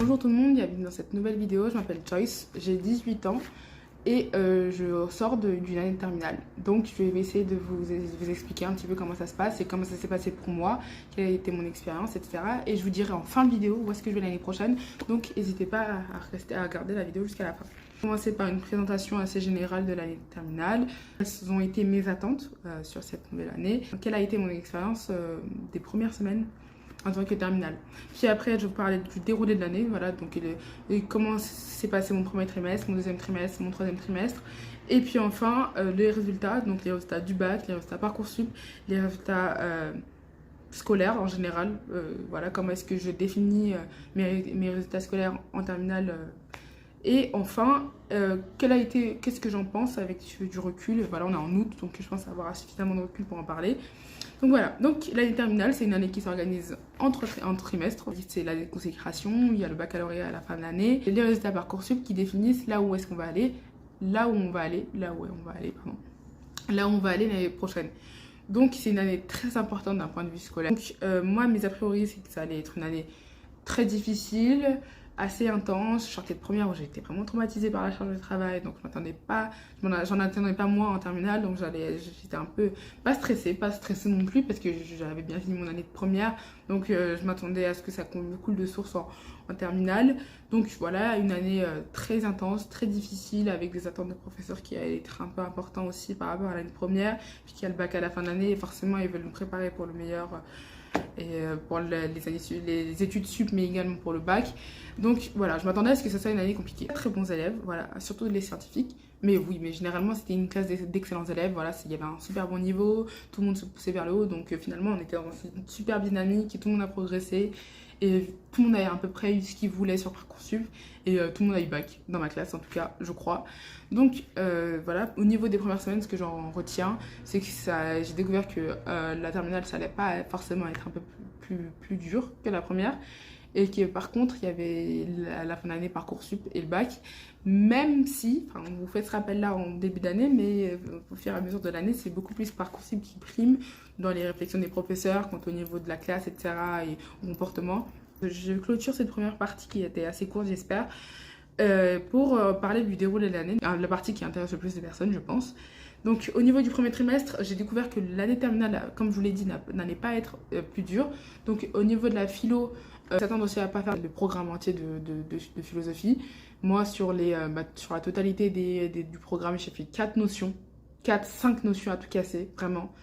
Bonjour tout le monde, bienvenue dans cette nouvelle vidéo. Je m'appelle Joyce, j'ai 18 ans et je sors d'une année de terminale. Donc je vais essayer de vous expliquer un petit peu comment ça se passe et comment ça s'est passé pour moi, quelle a été mon expérience, etc. Et je vous dirai en fin de vidéo où est-ce que je vais l'année prochaine. Donc n'hésitez pas à regarder la vidéo jusqu'à la fin. Je vais commencer par une présentation assez générale de l'année de terminale. Quelles ont été mes attentes sur cette nouvelle année. Quelle a été mon expérience des premières semaines en tant que terminale. Puis après, je vais vous parler du déroulé de l'année, voilà, donc comment s'est passé mon premier trimestre, mon deuxième trimestre, mon troisième trimestre. Et puis enfin, les résultats, donc les résultats du bac, les résultats Parcoursup, les résultats scolaires en général. Voilà, comment est-ce que je définis mes résultats scolaires en terminale. Et enfin, qu'est-ce que j'en pense avec du recul. Voilà, on est en août, donc je pense avoir suffisamment de recul pour en parler. Donc voilà, donc l'année terminale, c'est une année qui s'organise en trimestres. C'est l'année de consécration, il y a le baccalauréat à la fin de l'année. Et les résultats Parcoursup qui définissent là où est-ce qu'on va aller, là où on va aller l'année prochaine. Donc c'est une année très importante d'un point de vue scolaire. Donc moi, mes a priori, c'est que ça allait être une année très difficile, assez intense. Je sortais de première où j'ai été vraiment traumatisée par la charge de travail, donc j'en attendais pas moins en terminale, donc j'étais un peu pas stressée non plus parce que j'avais bien fini mon année de première, donc je m'attendais à ce que ça coule de source en terminale. Donc voilà, une année très intense, très difficile, avec des attentes de professeurs qui allaient être un peu importants aussi par rapport à l'année première, puisqu'il y a le bac à la fin de l'année et forcément ils veulent nous préparer pour le meilleur et pour les études sup, mais également pour le bac. Donc voilà, je m'attendais à ce que ce soit une année compliquée. Très bons élèves, voilà, surtout les scientifiques. Mais oui, mais généralement c'était une classe d'excellents élèves, voilà, il y avait un super bon niveau, tout le monde se poussait vers le haut, donc finalement on était dans une super dynamique et tout le monde a progressé. Et tout le monde a à peu près eu ce qu'il voulait sur Parcoursup et tout le monde a eu bac, dans ma classe en tout cas, je crois. Donc voilà, au niveau des premières semaines, ce que j'en retiens, c'est que j'ai découvert que la terminale, ça allait pas forcément être un peu plus dur que la première. Et que par contre, il y avait la fin d'année Parcoursup et le bac, même si, enfin, on vous fait ce rappel-là en début d'année, mais au fur et à mesure de l'année, c'est beaucoup plus Parcoursup qui prime dans les réflexions des professeurs, quant au niveau de la classe, etc. et au comportement. Je clôture cette première partie qui était assez courte, j'espère, pour parler du déroulé de l'année, la partie qui intéresse le plus de personnes, je pense. Donc au niveau du premier trimestre, j'ai découvert que l'année terminale, comme je vous l'ai dit, n'allait pas être plus dure. Donc au niveau de la philo, s'attendre aussi à pas faire le programme entier de philosophie. Moi, sur la totalité du programme, j'ai fait 5 notions à tout casser, vraiment.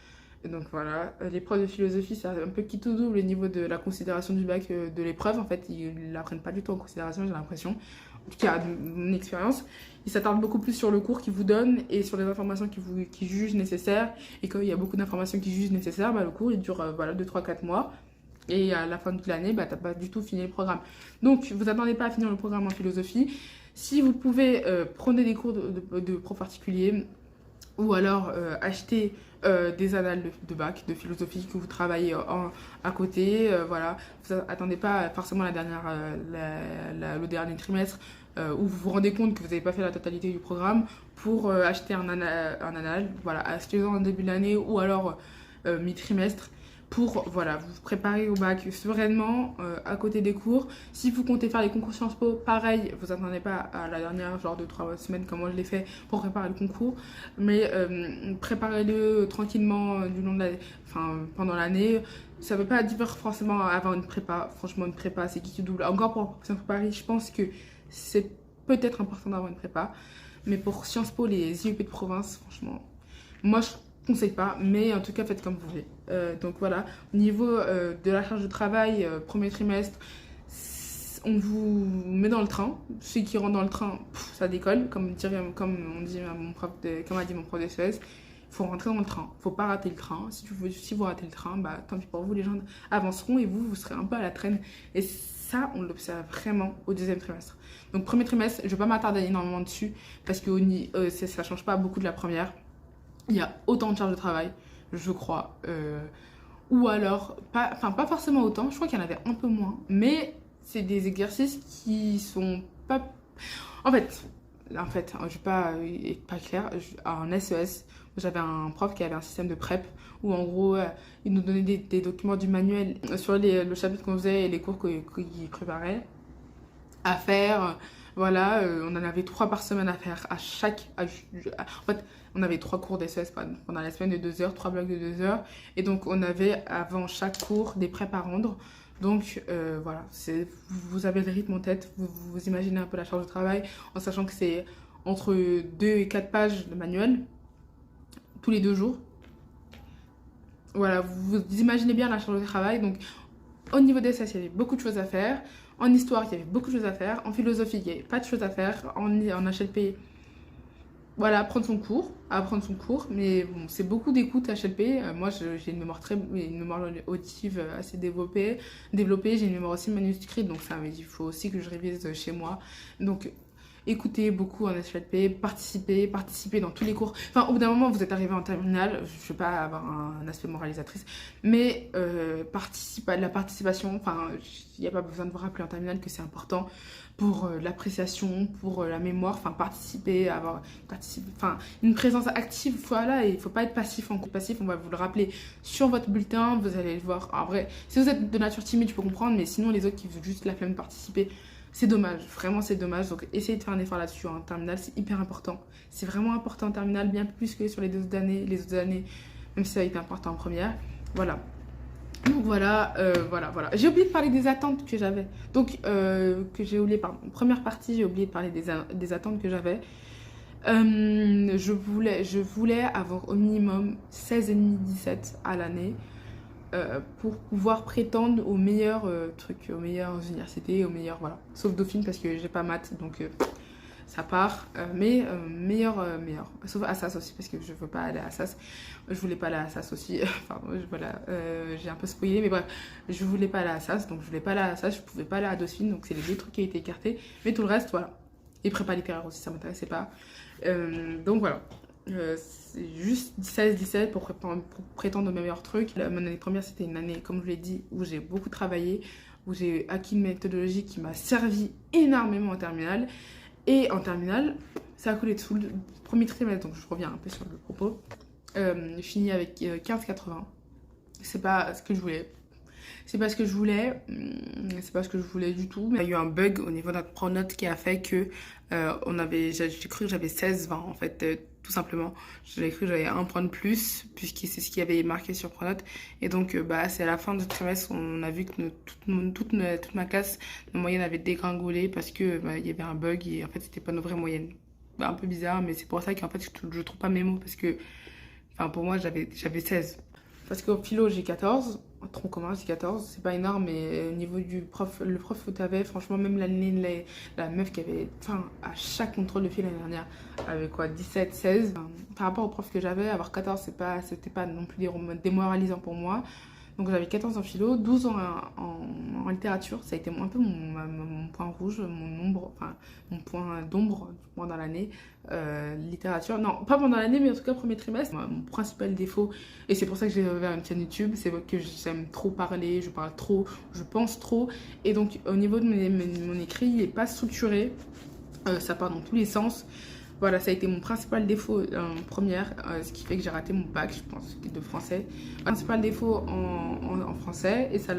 Et donc voilà, l'épreuve de philosophie, c'est un peu qui tout double au niveau de la considération du bac de l'épreuve. En fait, ils ne la prennent pas du tout en considération, j'ai l'impression. En tout cas, de mon expérience. Ils s'attardent beaucoup plus sur le cours qu'ils vous donnent et sur les informations qu'ils jugent nécessaires. Et quand il y a beaucoup d'informations qu'ils jugent nécessaires, le cours il dure 2, 3, 4 mois. Et à la fin de l'année, t'as pas du tout fini le programme. Donc, vous attendez pas à finir le programme en philosophie. Si vous pouvez, prenez des cours de profs particuliers ou alors acheter des annales de bac, de philosophie que vous travaillez à côté. Voilà, vous attendez pas forcément le dernier trimestre où vous vous rendez compte que vous n'avez pas fait la totalité du programme pour acheter un annal. Voilà, achetez-en en début de l'année ou alors mi-trimestre, pour voilà, vous préparer au bac sereinement à côté des cours. Si vous comptez faire les concours Sciences Po, pareil, vous attendez pas à la dernière, genre 2-3 semaines comme moi je l'ai fait pour préparer le concours, mais préparez-le tranquillement pendant l'année. Ça ne veut pas dire forcément avoir une prépa. Franchement, une prépa, c'est qui double. Encore pour Sciences Po Paris, je pense que c'est peut-être important d'avoir une prépa, mais pour Sciences Po, les IEP de province, franchement, moi je conseille pas, mais en tout cas faites comme vous voulez. Donc voilà, au niveau de la charge de travail, premier trimestre, on vous met dans le train. Ceux qui rentrent dans le train, ça décolle, comme a dit mon prof de SES. Il faut rentrer dans le train, faut pas rater le train. Si vous ratez le train, tant pis pour vous, les gens avanceront et vous serez un peu à la traîne. Et ça, on l'observe vraiment au deuxième trimestre. Donc premier trimestre, je vais pas m'attarder énormément dessus parce que ça change pas beaucoup de la première. Il y a autant de charges de travail, je crois. Ou alors, pas forcément autant, je crois qu'il y en avait un peu moins. Mais c'est des exercices qui sont pas... En fait, je vais pas être pas claire. En SES, j'avais un prof qui avait un système de prep où en gros, il nous donnait des documents du manuel sur le chapitre qu'on faisait et les cours qu'il préparait. à faire. Voilà, on en avait 3 par semaine à faire en fait, on avait 3 cours d'SES pendant la semaine de 2 heures, 3 blocs de 2 heures. Et donc, on avait avant chaque cours des prêts à rendre. Donc, voilà, vous avez le rythme en tête. Vous imaginez un peu la charge de travail en sachant que c'est entre 2 et 4 pages de manuel tous les 2 jours. Voilà, vous imaginez bien la charge de travail. Donc, au niveau des SS, il y avait beaucoup de choses à faire. En histoire, il y avait beaucoup de choses à faire. En philosophie, il n'y avait pas de choses à faire. En HLP, voilà, apprendre son cours. Mais bon, c'est beaucoup d'écoute HLP. Moi, j'ai une mémoire une mémoire auditive assez développée. J'ai une mémoire aussi manuscrite. Donc, ça, il faut aussi que je révise chez moi. Donc, écoutez beaucoup en HLP, participer dans tous les cours. Enfin, au bout d'un moment, vous êtes arrivé en terminale, je ne vais pas avoir un aspect moralisatrice, mais la participation, enfin, il n'y a pas besoin de vous rappeler en terminale que c'est important pour l'appréciation, pour la mémoire, enfin, enfin, une présence active, voilà, et il ne faut pas être passif en cours passif, on va vous le rappeler sur votre bulletin, vous allez le voir. En vrai, si vous êtes de nature timide, je peux comprendre, mais sinon, les autres qui veulent juste la flemme de participer, c'est dommage, vraiment c'est dommage. Donc essayez de faire un effort là-dessus en terminale, c'est hyper important. C'est vraiment important en terminale, bien plus que sur les autres années, même si ça a été important en première. Voilà. Donc voilà. J'ai oublié de parler des attentes que j'avais. Donc, première partie, j'ai oublié de parler des attentes que j'avais. Je voulais avoir au minimum 16,5-17 à l'année. Pour pouvoir prétendre aux meilleurs trucs, aux meilleures universités, aux meilleurs, voilà. Sauf Dauphine parce que j'ai pas maths, donc ça part. Mais meilleur. Sauf Assas aussi parce que je veux pas aller à Assas. Je voulais pas aller à Assas aussi. Pardon, voilà, j'ai un peu spoilé, mais bref, je voulais pas aller à Assas, donc je voulais pas aller à Assas, je pouvais pas aller à Dauphine, donc c'est les 2 trucs qui ont été écartés. Mais tout le reste, voilà. Et prépa littéraire aussi, ça m'intéressait pas. Donc voilà. C'est juste 16-17 pour prétendre aux meilleurs trucs. Mon année première, c'était une année, comme je l'ai dit, où j'ai beaucoup travaillé, où j'ai acquis une méthodologie qui m'a servi énormément en terminale. Et en terminale, ça a coulé dessous le premier trimestre, donc je reviens un peu sur le propos. J'ai fini avec 15,80. C'est pas ce que je voulais. C'est pas ce que je voulais, c'est pas ce que je voulais du tout. Mais il y a eu un bug au niveau de notre pronote qui a fait que j'ai cru que j'avais 16-20 en fait, tout simplement. J'avais cru que j'avais un point de plus, puisque c'est ce qui avait marqué sur pronote. Et donc, c'est à la fin du trimestre, on a vu que toute ma classe, nos moyennes avaient dégringolé parce que il y avait un bug et en fait, c'était pas nos vraies moyennes. Un peu bizarre, mais c'est pour ça qu'en fait, je trouve pas mes mots parce que, enfin, pour moi, j'avais 16. Parce qu'au philo, j'ai 14. En tronc commun, j'ai 14. C'est pas énorme, mais au niveau du prof, le prof que t'avais, franchement, même la meuf qui avait, enfin, à chaque contrôle de philo l'année dernière, avait quoi, 17, 16. Par rapport au prof que j'avais, avoir 14, c'était pas non plus démoralisant pour moi. Donc j'avais 14 en philo, 12 en littérature. Ça a été un peu mon point rouge, mon point d'ombre pendant l'année. Littérature, non, pas pendant l'année, mais en tout cas premier trimestre. Mon principal défaut, et c'est pour ça que j'ai ouvert une chaîne YouTube, c'est que j'aime trop parler, je parle trop, je pense trop. Et donc au niveau de mon écrit, il n'est pas structuré. Ça part dans tous les sens. Voilà, ça a été mon principal défaut en première, ce qui fait que j'ai raté mon bac, je pense, de français. Principal défaut en français, et ça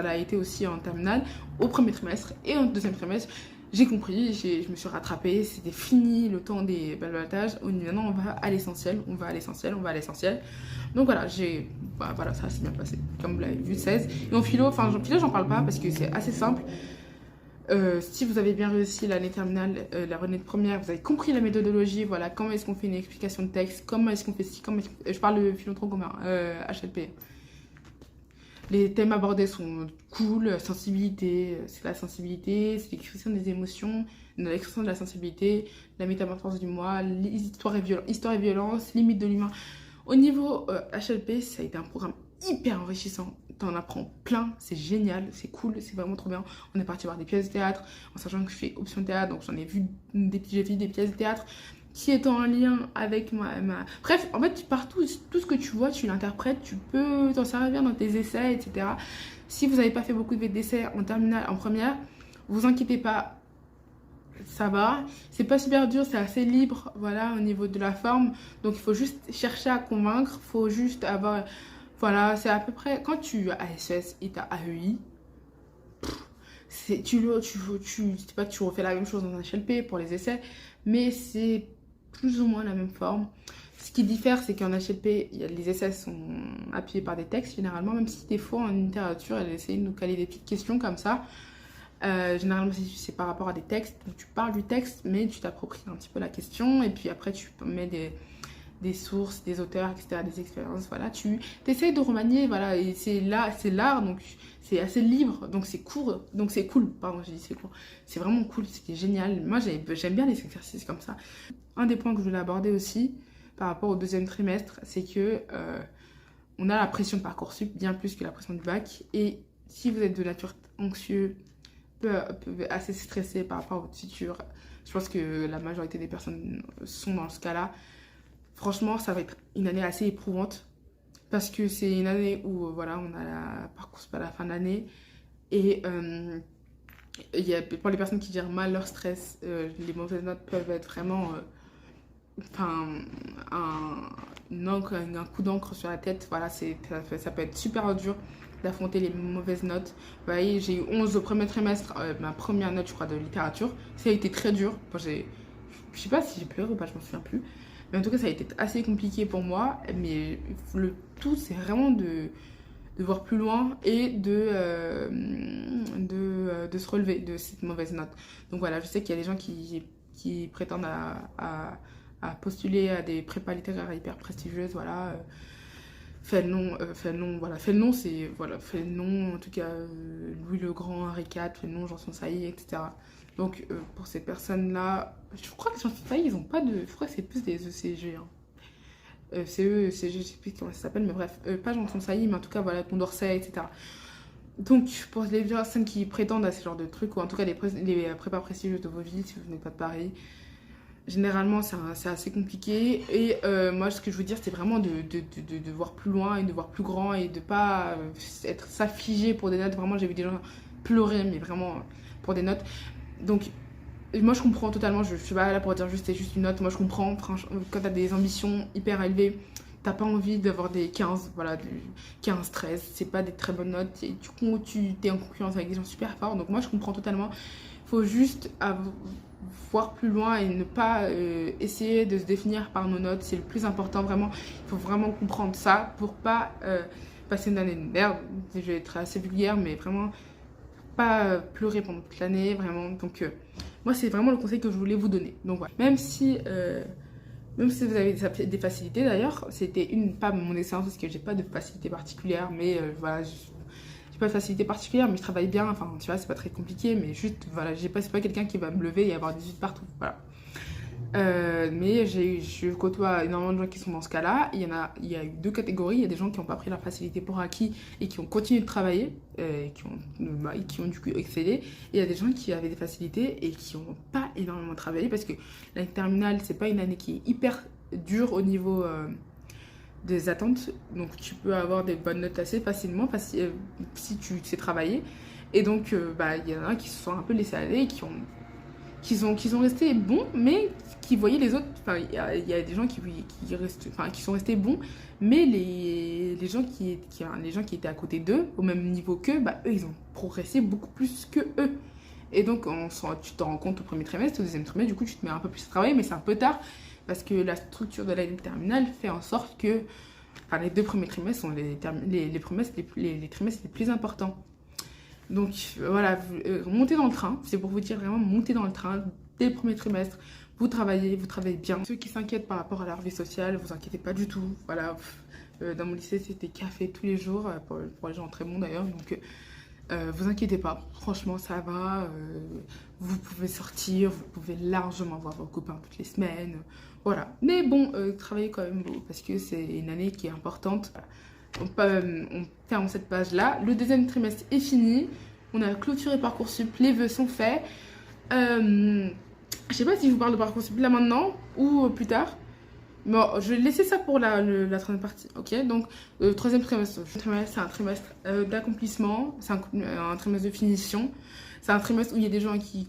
l'a été aussi en terminale, au premier trimestre et en deuxième trimestre. J'ai compris, je me suis rattrapée, c'était fini le temps des balbatages. Maintenant, on va à l'essentiel. Donc voilà, voilà, ça s'est bien passé, comme vous l'avez vu, 16. Et en philo, j'en parle pas parce que c'est assez simple. Si vous avez bien réussi l'année terminale, la renée de première, vous avez compris la méthodologie, voilà, comment est-ce qu'on fait une explication de texte, comment est-ce qu'on fait ci, je parle de philo tronc commun, HLP. Les thèmes abordés sont cool, sensibilité, c'est la sensibilité, c'est l'expression des émotions, l'expression de la sensibilité, la métamorphose du moi, histoire et violence, limite de l'humain. Au niveau HLP, ça a été un programme hyper enrichissant. T'en apprends plein, c'est génial, c'est cool, c'est vraiment trop bien. On est parti voir des pièces de théâtre, en sachant que je fais option théâtre, donc j'ai vu des pièces de théâtre qui est en lien avec Bref, en fait, partout, tout ce que tu vois, tu l'interprètes, tu peux t'en servir dans tes essais, etc. Si vous n'avez pas fait beaucoup d'essais en terminale, en première, vous inquiétez pas, ça va. C'est pas super dur, c'est assez libre, voilà, au niveau de la forme. Donc, il faut juste chercher à convaincre, il faut juste avoir... Voilà, c'est à peu près... Quand tu as SES et tu as AEI, c'est pas que tu refais la même chose dans un HLP pour les essais, mais c'est plus ou moins la même forme. Ce qui diffère, c'est qu'en HLP, les essais sont appuyés par des textes généralement, même si des fois en littérature, elle essaie de nous caler des petites questions comme ça. Généralement, c'est par rapport à des textes. Donc, tu parles du texte, mais tu t'appropries un petit peu la question. Et puis après, tu mets des sources, des auteurs, etc., des expériences. Voilà, tu essayes de remanier. Voilà, et c'est l'art, donc c'est assez libre. Donc, c'est court. Donc, c'est cool. Pardon, j'ai dit c'est court. C'est vraiment cool. C'était génial. Moi, j'aime bien les exercices comme ça. Un des points que je voulais aborder aussi par rapport au deuxième trimestre, c'est que on a la pression de Parcoursup bien plus que la pression du bac. Et si vous êtes de nature anxieux, assez stressé par rapport à votre futur. Je pense que la majorité des personnes sont dans ce cas-là. Franchement, ça va être une année assez éprouvante parce que c'est une année où voilà, on a la Parcoursup à la fin de l'année et pour les personnes qui gèrent mal leur stress, les mauvaises notes peuvent être vraiment un coup d'encre sur la tête. Voilà, ça peut être super dur d'affronter les mauvaises notes. Vous voyez, j'ai eu 11 au premier trimestre, ma première note, je crois, de littérature. Ça a été très dur. Bon, je sais pas si j'ai pleuré ou pas, je m'en souviens plus. Mais en tout cas, ça a été assez compliqué pour moi. Mais le tout, c'est vraiment de voir plus loin et de se relever de cette mauvaise note. Donc voilà, je sais qu'il y a des gens qui prétendent à postuler à des prépas littéraires hyper prestigieuses, voilà. Fait le nom, c'est, voilà, fait le nom, en tout cas, Louis le Grand, Henri IV, fait le nom, Janson Sailly, etc. Donc, pour ces personnes-là, je crois que Janson Sailly, ils ont pas de, je crois que c'est plus des ECG, hein. CE, ECG, je sais plus comment ça s'appelle, mais bref, pas Janson Sailly, mais en tout cas, voilà, Condorcet, etc. Donc, pour les personnes qui prétendent à ce genre de trucs, ou en tout cas les prépas prestigieuses de vos villes, si vous n'êtes pas de Paris, généralement, c'est assez compliqué. Et moi, ce que je veux dire, c'est vraiment de voir plus loin et de voir plus grand et de pas s'affliger pour des notes. Vraiment, j'ai vu des gens pleurer, mais vraiment pour des notes. Donc, moi, je comprends totalement. Je suis pas là pour dire juste c'est juste une note. Moi, je comprends. Quand tu as des ambitions hyper élevées, t'as pas envie d'avoir des 15, voilà, du 15, 13. C'est pas des très bonnes notes. Et du coup, tu es en concurrence avec des gens super forts. Donc, moi, je comprends totalement. Faut juste voir plus loin et ne pas essayer de se définir par nos notes. C'est le plus important, vraiment. Il faut vraiment comprendre ça pour pas passer une année de merde. Je vais être assez vulgaire, mais vraiment pas pleurer pendant toute l'année, vraiment. Donc, moi, c'est vraiment le conseil que je voulais vous donner. Donc, voilà. Même si vous avez des facilités, d'ailleurs, c'était pas mon expérience parce que j'ai pas de facilité particulière, mais voilà, j'ai pas de facilité particulière, mais je travaille bien, enfin, tu vois, c'est pas très compliqué, mais juste, voilà, c'est pas quelqu'un qui va me lever et avoir 18 partout, voilà. Mais je côtoie énormément de gens qui sont dans ce cas-là. Il y a eu deux catégories. Il y a des gens qui n'ont pas pris leur facilité pour acquis et qui ont continué de travailler, qui ont du coup excellé. Et il y a des gens qui avaient des facilités et qui n'ont pas énormément travaillé parce que l'année terminale, c'est pas une année qui est hyper dure au niveau des attentes. Donc tu peux avoir des bonnes notes assez facilement si tu sais travailler. Et donc, il y en a qui se sont un peu laissés aller et qui sont restés bons, mais qui voyaient les autres. Enfin, il y a des gens qui sont restés bons, mais les gens qui étaient à côté d'eux, au même niveau qu'eux, eux, ils ont progressé beaucoup plus que eux. Et donc, tu t'en rends compte au premier trimestre, au deuxième trimestre, du coup, tu te mets un peu plus à travailler, mais c'est un peu tard, parce que la structure de l'année terminale fait en sorte que les deux premiers trimestres sont les trimestres les plus importants. Donc voilà, montez dans le train, c'est pour vous dire vraiment, montez dans le train dès le premier trimestre, vous travaillez bien. Ceux qui s'inquiètent par rapport à leur vie sociale, vous inquiétez pas du tout. Voilà, dans mon lycée, c'était café tous les jours, pour les gens très bons d'ailleurs, donc vous inquiétez pas, franchement ça va, vous pouvez sortir, vous pouvez largement voir vos copains toutes les semaines, voilà. Mais bon, travaillez quand même parce que c'est une année qui est importante. On ferme cette page-là. Le deuxième trimestre est fini. On a clôturé Parcoursup. Les vœux sont faits. Je sais pas si je vous parle de Parcoursup là maintenant ou plus tard. Bon, je vais laisser ça pour la troisième partie. Ok, donc le troisième trimestre, c'est un trimestre d'accomplissement. C'est un trimestre de finition. C'est un trimestre où il y a des gens qui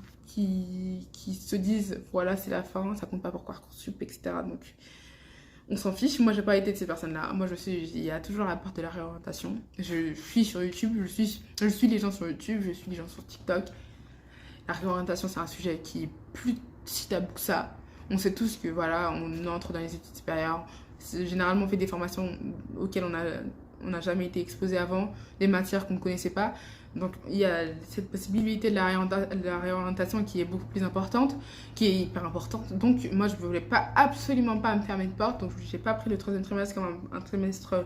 se disent voilà, c'est la fin, ça compte pas pour Parcoursup, etc. Donc on s'en fiche. Moi, j'ai pas été de ces personnes-là. Moi, il y a toujours la porte de la réorientation. Je suis sur YouTube, je suis les gens sur YouTube, je suis les gens sur TikTok. La réorientation, c'est un sujet qui est plus si tabou que ça. On sait tous que voilà, on entre dans les études supérieures. Généralement, on fait des formations auxquelles on n'a jamais été exposé avant, des matières qu'on ne connaissait pas. Donc, il y a cette possibilité de la réorientation qui est beaucoup plus importante, qui est hyper importante. Donc, moi, je ne voulais pas, absolument pas me fermer de porte. Donc, je n'ai pas pris le troisième trimestre comme un trimestre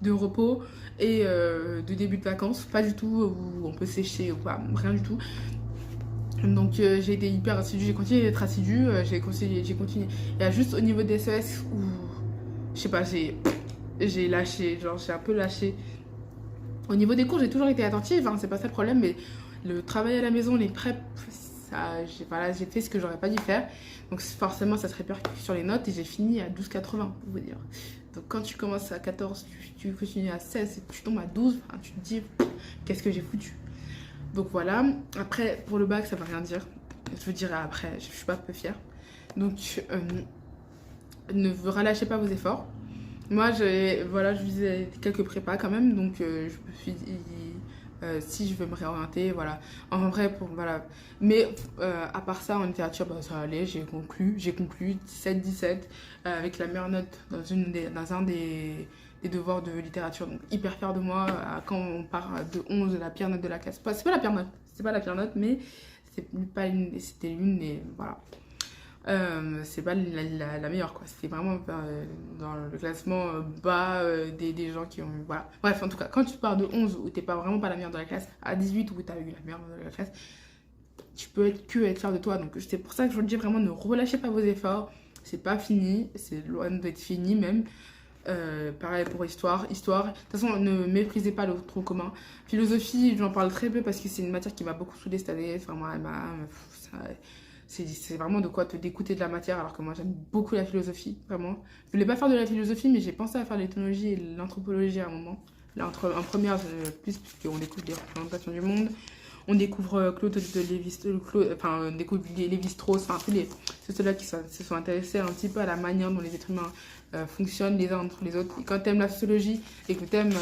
de repos et de début de vacances. Pas du tout, où on peut sécher ou pas, rien du tout. Donc j'ai été hyper assidue, j'ai continué d'être assidue, j'ai continué. Il y a juste au niveau des SES où, je sais pas, j'ai lâché, genre j'ai un peu lâché. Au niveau des cours, j'ai toujours été attentive, hein, c'est pas ça le problème, mais le travail à la maison, les prep, j'ai fait ce que j'aurais pas dû faire. Donc forcément, ça se répercute sur les notes et j'ai fini à 12,80, pour vous dire. Donc quand tu commences à 14, tu continues à 16 et tu tombes à 12, hein, tu te dis, qu'est-ce que j'ai foutu? Donc voilà, après pour le bac ça veut rien dire, je vous dirai après, je suis pas peu fière. Donc ne vous relâchez pas vos efforts. Moi je visais quelques prépas quand même, donc je me suis dit si je veux me réorienter, voilà. En vrai, voilà. Mais à part ça, en littérature, bah, ça allait, j'ai conclu 17-17 avec la meilleure note dans un des devoirs de littérature, donc hyper fière de moi. Quand on part de 11, la pire note de la classe, c'est pas la pire note, mais c'était l'une des, voilà. C'est pas la meilleure, quoi. C'était vraiment dans le classement bas des gens qui ont, voilà. Bref, en tout cas, quand tu pars de 11 où t'es pas vraiment pas la meilleure de la classe, à 18 où t'as eu la meilleure de la classe, tu peux être fier de toi. Donc c'est pour ça que je vous dis vraiment, ne relâchez pas vos efforts. C'est pas fini, c'est loin d'être fini même. Pareil pour histoire. De toute façon, ne méprisez pas le tronc commun. Philosophie, j'en parle très peu parce que c'est une matière qui m'a beaucoup saoulée cette année. Enfin, moi, c'est vraiment de quoi te dégoûter de la matière, alors que moi j'aime beaucoup la philosophie, vraiment. Je voulais pas faire de la philosophie, mais j'ai pensé à faire l'ethnologie et l'anthropologie à un moment. Là, en première, plus, puisqu'on découvre les représentations du monde. On découvre Claude de on découvre Lévi-Strauss, enfin c'est ceux-là qui se sont intéressés un petit peu à la manière dont les êtres humains fonctionnent les uns entre les autres. Et quand tu aimes la sociologie et que tu aimes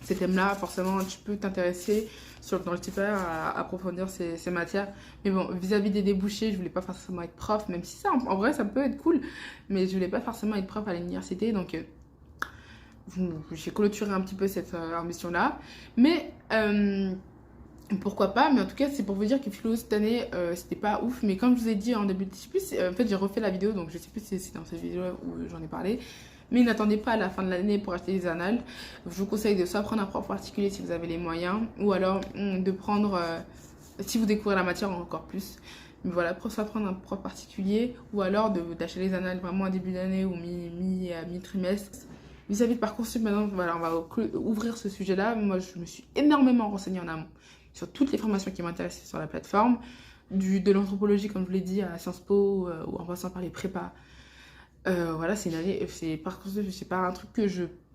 ces thèmes-là, forcément tu peux t'intéresser dans le supérieur à approfondir ces matières. Mais bon, vis-à-vis des débouchés, je voulais pas forcément être prof, même si ça, en vrai, ça peut être cool, mais je voulais pas forcément être prof à l'université, donc j'ai clôturé un petit peu cette ambition-là. Mais pourquoi pas, mais en tout cas c'est pour vous dire que philo cette année c'était pas ouf, mais comme je vous ai dit en début de, je sais plus, en fait j'ai refait la vidéo, donc je sais plus si c'est dans cette vidéo où j'en ai parlé, mais n'attendez pas à la fin de l'année pour acheter des annales. Je vous conseille de soit prendre un prof particulier si vous avez les moyens, ou alors de prendre, si vous découvrez la matière encore plus, mais voilà, soit prendre un prof particulier, ou alors d'acheter les annales vraiment à début d'année ou mi-trimestre. Vis-à-vis de Parcoursup, maintenant, voilà, on va ouvrir ce sujet-là. Moi, je me suis énormément renseignée en amont sur toutes les formations qui m'intéressaient sur la plateforme, de l'anthropologie, comme je vous l'ai dit, à Sciences Po, ou en passant par les prépas. Voilà, Parcoursup, c'est pas un truc que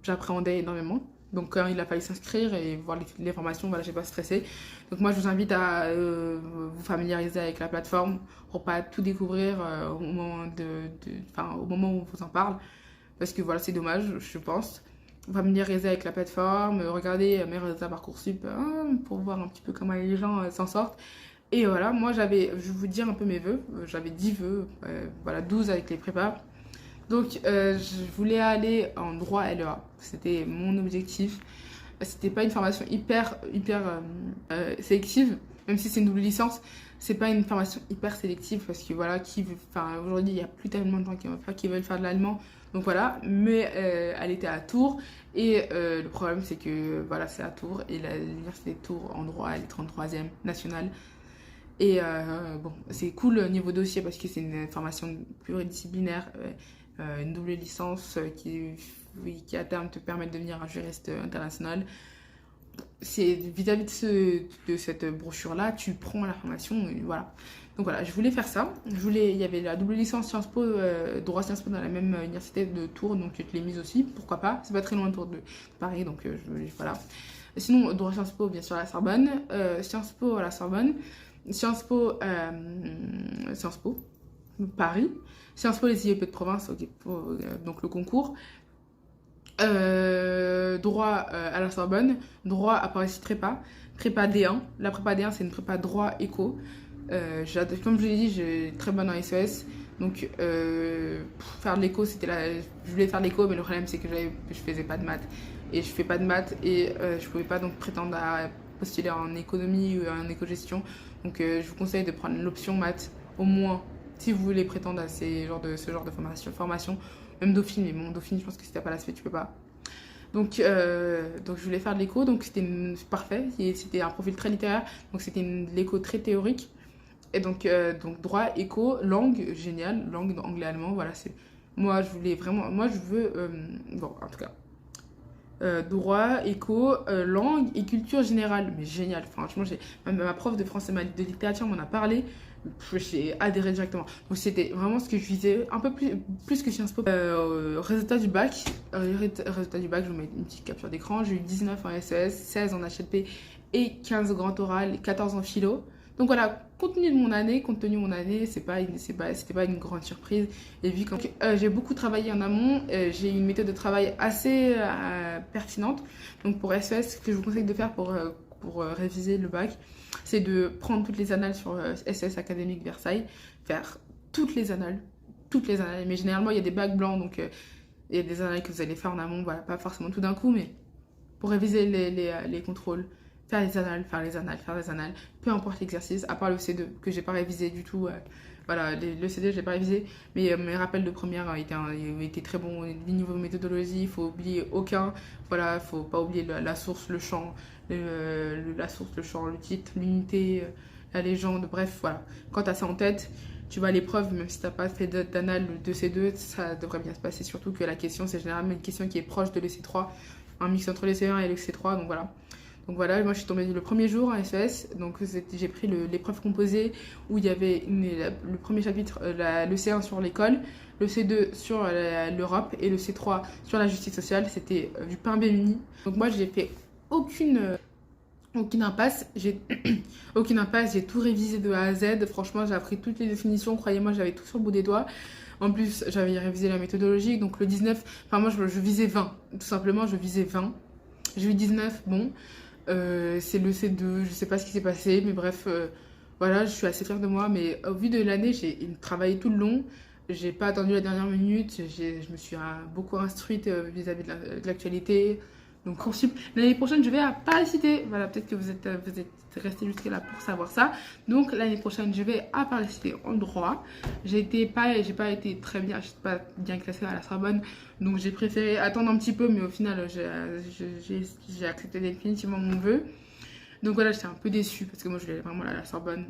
j'appréhendais énormément. Donc, quand il a fallu s'inscrire et voir les formations, voilà, j'ai pas stressé. Donc, moi, je vous invite à vous familiariser avec la plateforme pour pas tout découvrir au moment au moment où on vous en parle. Parce que voilà, c'est dommage, je pense. Familiariser avec la plateforme, regarder mes résultats Parcoursup pour voir un petit peu comment les gens s'en sortent. Et voilà, moi je vais vous dire un peu mes vœux. J'avais 10 vœux, voilà, 12 avec les prépas. Donc je voulais aller en droit LEA. C'était mon objectif. C'était pas une formation hyper sélective, même si c'est une double licence. C'est pas une formation hyper sélective parce que voilà, aujourd'hui il n'y a plus tellement de gens qui veulent faire de l'allemand. Donc voilà, mais elle était à Tours et le problème c'est que voilà, c'est à Tours et l'université de Tours en droit elle est 33e nationale. Et bon, c'est cool niveau dossier parce que c'est une formation pluridisciplinaire, une double licence qui à terme te permet de devenir un juriste international. C'est vis-à-vis de cette brochure-là, tu prends la formation, et voilà. Donc voilà, je voulais faire ça. Il y avait la double licence Sciences Po, droit Sciences Po dans la même université de Tours, donc je te l'ai mise aussi, pourquoi pas. C'est pas très loin de Paris, donc voilà. Sinon, droit Sciences Po, bien sûr, à la Sorbonne. Sciences Po à la Sorbonne. Sciences Po. Paris. Sciences Po les IEP de province, okay, donc le concours. Droit à la Sorbonne, droit à Paris Prépa, prépa D1. La prépa D1 c'est une prépa droit éco. Comme je l'ai dit, j'ai très bonne en SES. Donc pour faire de l'éco, je voulais faire de l'éco, mais le problème c'est que je faisais pas de maths. Et je fais pas de maths et je pouvais pas donc prétendre à postuler en économie ou en éco-gestion. Donc je vous conseille de prendre l'option maths au moins si vous voulez prétendre à ce genre de formation. Même Dauphine, mais bon, Dauphine, je pense que si t'as pas l'aspect, tu peux pas. Donc je voulais faire de l'éco, donc c'était parfait. C'était un profil très littéraire, donc c'était de l'éco très théorique. Et donc droit, éco, langue, génial, langue anglais-allemand, voilà. Moi, je voulais vraiment, moi, je veux, bon, en tout cas, droit, éco, langue et culture générale, mais génial. Franchement, ma prof de français, de littérature m'en a parlé. J'ai adhéré directement. Donc c'était vraiment ce que je visais, un peu plus que Sciences Po. Résultat du bac, je vous mets une petite capture d'écran. J'ai eu 19 en SES, 16 en HLP et 15 grand oral, 14 en philo. Donc voilà, compte tenu de mon année, c'était pas une grande surprise. Et vu que j'ai beaucoup travaillé en amont, j'ai une méthode de travail assez pertinente. Donc pour SES, ce que je vous conseille de faire pour réviser le bac, c'est de prendre toutes les annales sur SES Académique Versailles, faire toutes les annales, mais généralement il y a des bacs blancs, donc il y a des annales que vous allez faire en amont, voilà, pas forcément tout d'un coup, mais pour réviser les contrôles, faire les annales, peu importe l'exercice, à part le C2 que j'ai pas révisé du tout, voilà, le C2 j'ai pas révisé, mais mes rappels de première étaient très bons. Niveau méthodologie, il faut oublier aucun, voilà, faut pas oublier la source, le champ, le titre, l'unité, la légende, bref, voilà. Quand tu as ça en tête, tu vas à l'épreuve, même si tu n'as pas fait d'anal de C2, ça devrait bien se passer. Surtout que la question, c'est généralement une question qui est proche de l'EC3, un mix entre l'EC1 et l'EC3, donc voilà. Donc voilà, moi je suis tombée le premier jour en SES, donc j'ai pris l'épreuve composée où il y avait le premier chapitre, le C1 sur l'école, le C2 sur l'Europe et le C3 sur la justice sociale. C'était du pain béni. Donc moi j'ai fait aucune impasse, j'ai tout révisé de A à Z. Franchement, j'ai appris toutes les définitions, croyez-moi, j'avais tout sur le bout des doigts. En plus, j'avais révisé la méthodologie, donc le 19, enfin moi je visais 20, tout simplement, je visais 20. J'ai eu 19, bon, c'est le C2, je sais pas ce qui s'est passé, mais bref, voilà, je suis assez fière de moi, mais au vu de l'année, j'ai travaillé tout le long. J'ai pas attendu la dernière minute, je me suis beaucoup instruite vis-à-vis de l'actualité. Donc ensuite, l'année prochaine, je vais à Paris Cité. Voilà, peut-être que vous êtes resté jusqu'à là pour savoir ça. Donc l'année prochaine, je vais à Paris Cité en droit. J'ai pas été très bien, je suis pas bien classée à la Sorbonne. Donc j'ai préféré attendre un petit peu, mais au final, j'ai accepté définitivement mon vœu. Donc voilà, j'étais un peu déçue parce que moi, je voulais vraiment aller à la Sorbonne,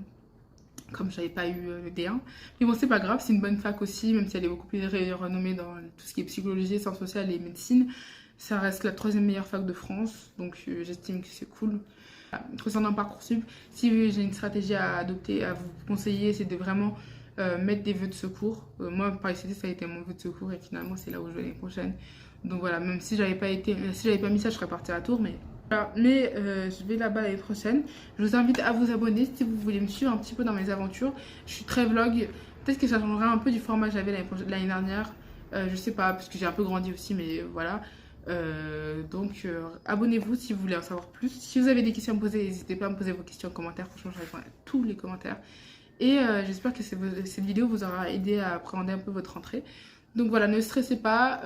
comme j'avais pas eu le D1. Mais bon, c'est pas grave, c'est une bonne fac aussi, même si elle est beaucoup plus renommée dans tout ce qui est psychologie, sciences sociales et médecine. Ça reste la 3e meilleure fac de France, donc j'estime que c'est cool. Concernant Parcoursup, si j'ai une stratégie à adopter, à vous conseiller, c'est de vraiment mettre des vœux de secours. Moi, Paris Cité, ça a été mon vœu de secours et finalement, c'est là où je vais l'année prochaine. Donc voilà, même si j'avais pas mis ça, je serais partie à Tours, mais voilà. Mais je vais là-bas l'année prochaine. Je vous invite à vous abonner si vous voulez me suivre un petit peu dans mes aventures. Je suis très vlog. Peut-être que ça changera un peu du format que j'avais l'année dernière. Je sais pas, parce que j'ai un peu grandi aussi, mais voilà. Donc abonnez-vous si vous voulez en savoir plus. Si vous avez des questions à me poser, n'hésitez pas à me poser vos questions en commentaire. Franchement, je réponds à tous les commentaires. Et j'espère que cette vidéo vous aura aidé à appréhender un peu votre rentrée. Donc voilà, ne stressez pas,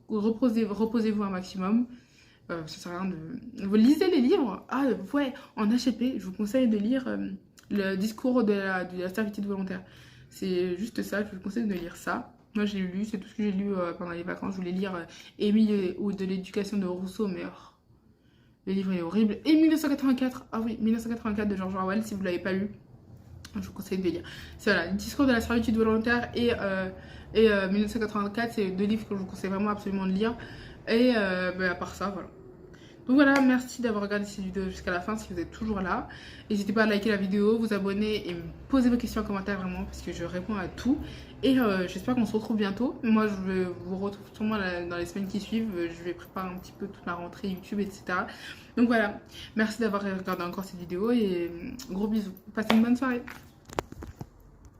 reposez-vous un maximum. Ça sert à rien de... Vous lisez les livres. Ah ouais, en HLP, je vous conseille de lire le discours de la servitude volontaire. C'est juste ça, je vous conseille de lire ça. Moi j'ai lu, c'est tout ce que j'ai lu pendant les vacances. Je voulais lire Émile ou de l'éducation de Rousseau, mais le livre est horrible. Et 1984, ah oui, 1984 de George Orwell, si vous ne l'avez pas lu, je vous conseille de lire. C'est voilà, le discours de la servitude volontaire et 1984, c'est 2 livres que je vous conseille vraiment absolument de lire. Et à part ça, voilà. Donc voilà, merci d'avoir regardé cette vidéo jusqu'à la fin si vous êtes toujours là. N'hésitez pas à liker la vidéo, vous abonner et me poser vos questions en commentaire vraiment parce que je réponds à tout. Et j'espère qu'on se retrouve bientôt. Moi, je vous retrouve sûrement dans les semaines qui suivent. Je vais préparer un petit peu toute ma rentrée YouTube, etc. Donc voilà, merci d'avoir regardé encore cette vidéo et gros bisous. Passez une bonne soirée.